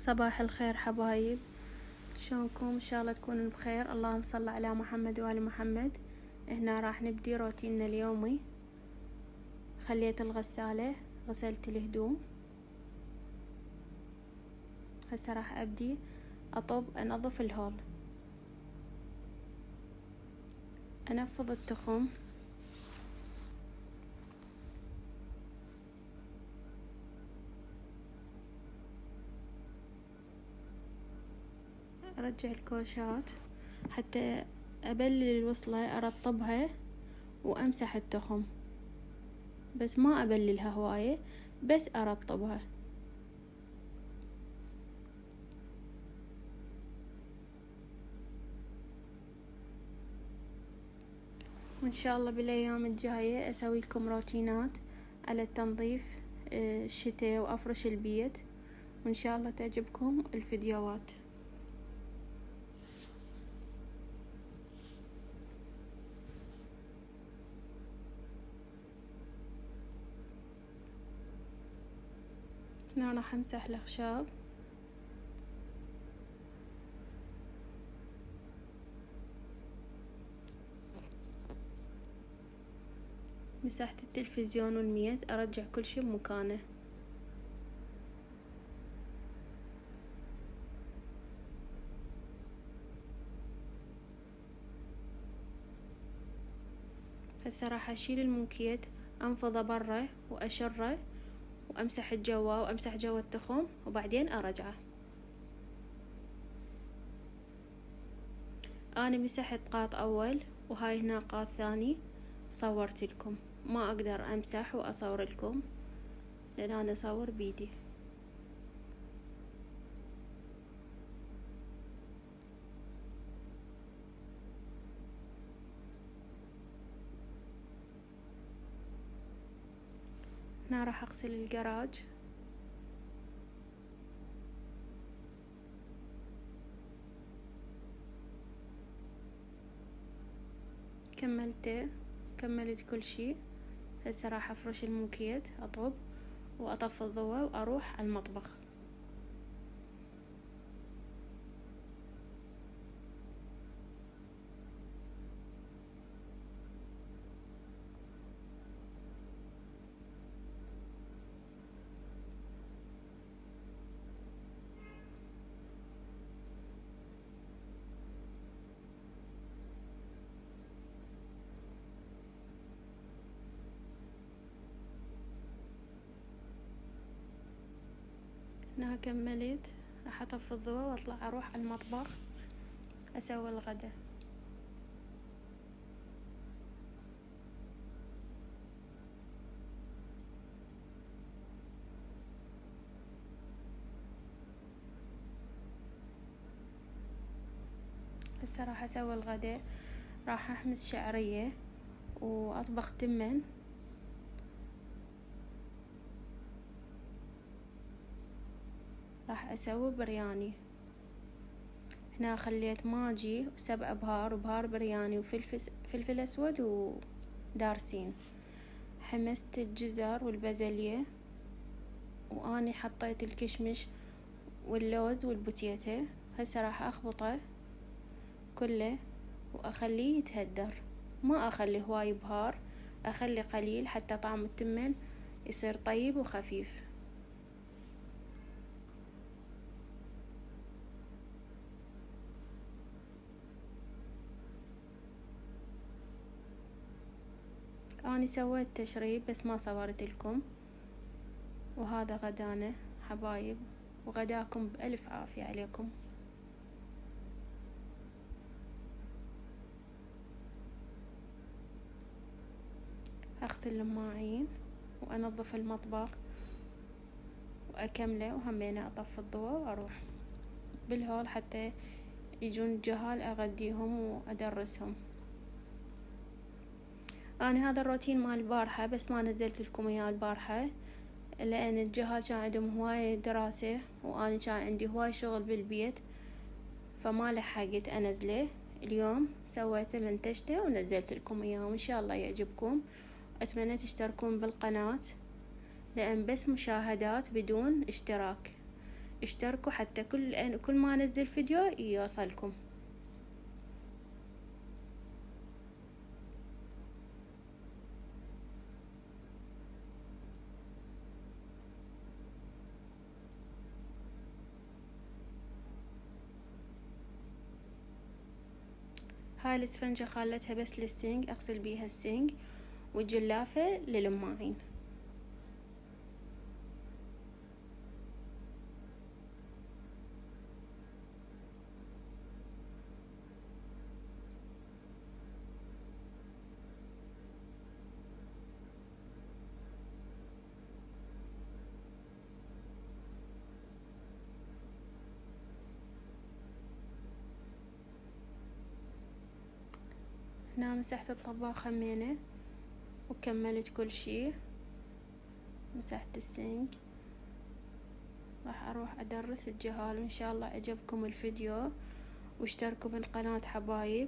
صباح الخير حبايب، شلونكم؟ ان شاء الله تكونوا بخير. اللهم صل على محمد وآل محمد. هنا راح نبدي روتيننا اليومي. خليت الغسالة، غسلت الهدوم. هسه راح ابدي انظف الهول. انفض التخم، ارجع الكوشات حتى ابلل الوصلة، ارطبها وامسح التخم، بس ما ابللها هواية، بس ارطبها. وان شاء الله بالايام الجاية اسوي لكم روتينات على التنظيف الشتاء وافرش البيت، وان شاء الله تعجبكم الفيديوهات. هنا راح امسح الاخشاب. مسحت التلفزيون والميز، ارجع كل شي بمكانه. هسه راح اشيل الموكيت، انفضه برا واشره وامسح الجوا وامسح جوا التخم، وبعدين ارجعه. انا مسحت قاط اول، وهاي هنا قاط ثاني صورت لكم. ما اقدر امسح واصور لكم لان انا اصور بيدي. هنا راح اغسل الجراج. كملت كل شي. هسه راح افرش الموكيت، اطب واطفي الضوء واروح على المطبخ. هنا كملت، راح اطفي الضوء واطلع اروح على المطبخ اسوي الغدا. هسه راح اسوي الغدا. راح احمس شعرية واطبخ تمن. راح اسوي برياني. هنا خليت ماجي و7 بهار وبهار برياني وفلفل اسود ودارسين. حمست الجزر والبازلية، واني حطيت الكشمش واللوز والبوتيتا. هسه راح اخبطه كله واخليه يتهدر. ما اخلي هواي بهار، اخلي قليل حتى طعم التمن يصير طيب وخفيف. اني سويت تشريب بس ما صورت لكم. وهذا غدانا حبايب، وغداكم بألف عافية عليكم. اغسل الماعين وانظف المطبخ واكمله، وهمينه اطفي الضوء واروح بالهول حتى يجون الجهال اغديهم وادرسهم. انا هذا الروتين مال البارحة بس ما نزلت لكم اياه البارحة، لان الجهال كان عندهم هواي دراسة وانا كان عندي هواي شغل بالبيت، فما لحقت انزله. اليوم سويته منتجته ونزلت لكم اياه، وان شاء الله يعجبكم. اتمنى تشتركون بالقناة لان بس مشاهدات بدون اشتراك. اشتركوا حتى كل ما انزل فيديو يوصلكم. هاي الاسفنجة خالتها بس للسينك، اغسل بيها السينك، والجلافة للماعين. هنا مسحت الطباخ همينة وكملت كل شي، مسحت السينك. راح اروح ادرس الجهال، وان شاء الله عجبكم الفيديو، واشتركوا بالقناة حبايب.